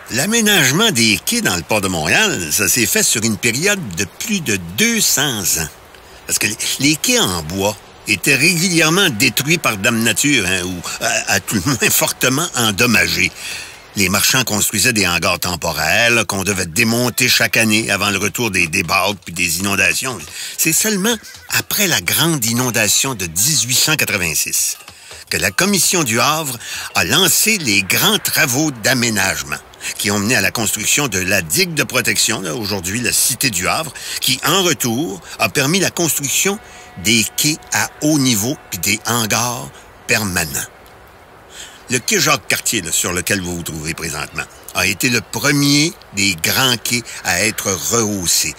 L'aménagement des quais dans le port de Montréal, ça s'est fait sur une période de plus de 200 ans. Parce que les quais en bois étaient régulièrement détruits par Dame Nature, ou à tout le moins fortement endommagés. Les marchands construisaient des hangars temporaires là, qu'on devait démonter chaque année avant le retour des débâcles puis des inondations. C'est seulement après la grande inondation de 1886 que la Commission du Havre a lancé les grands travaux d'aménagement qui ont mené à la construction de la digue de protection, là, aujourd'hui la Cité du Havre, qui, en retour, a permis la construction des quais à haut niveau puis des hangars permanents. Le quai Jacques-Cartier, là, sur lequel vous vous trouvez présentement, a été le premier des grands quais à être rehaussé.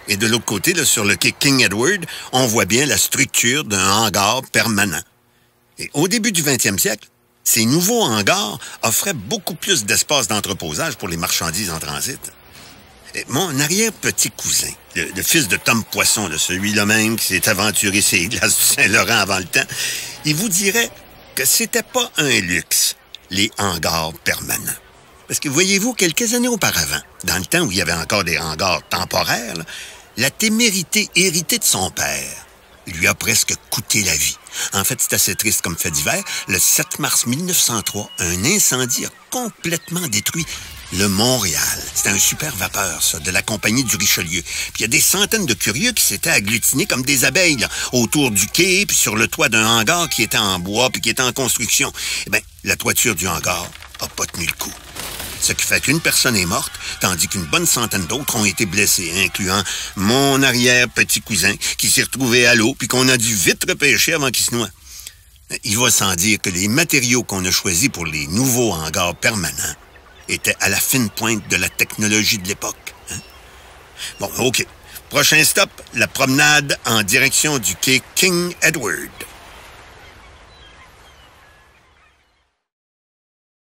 Et de l'autre côté, là, sur le quai King Edward, on voit bien la structure d'un hangar permanent. Et au début du 20e siècle, ces nouveaux hangars offraient beaucoup plus d'espace d'entreposage pour les marchandises en transit. Et mon arrière-petit-cousin, le fils de Tom Poisson, là, celui-là même qui s'est aventuré ses glaces du Saint-Laurent avant le temps, il vous dirait que c'était pas un luxe, les hangars permanents. Parce que voyez-vous, quelques années auparavant, dans le temps où il y avait encore des hangars temporaires, là, la témérité héritée de son père lui a presque coûté la vie. En fait, c'est assez triste comme fait divers. Le 7 mars 1903, un incendie a complètement détruit le Montréal. C'était un super vapeur, ça, de la compagnie du Richelieu. Puis il y a des centaines de curieux qui s'étaient agglutinés comme des abeilles, là, autour du quai, puis sur le toit d'un hangar qui était en bois, puis qui était en construction. Eh bien, la toiture du hangar a pas tenu le coup. Ce qui fait qu'une personne est morte, tandis qu'une bonne centaine d'autres ont été blessés, incluant mon arrière-petit-cousin, qui s'est retrouvé à l'eau, puis qu'on a dû vite repêcher avant qu'il se noie. Il va sans dire que les matériaux qu'on a choisis pour les nouveaux hangars permanents étaient à la fine pointe de la technologie de l'époque. Hein? Bon, OK. Prochain stop, la promenade en direction du quai King Edward.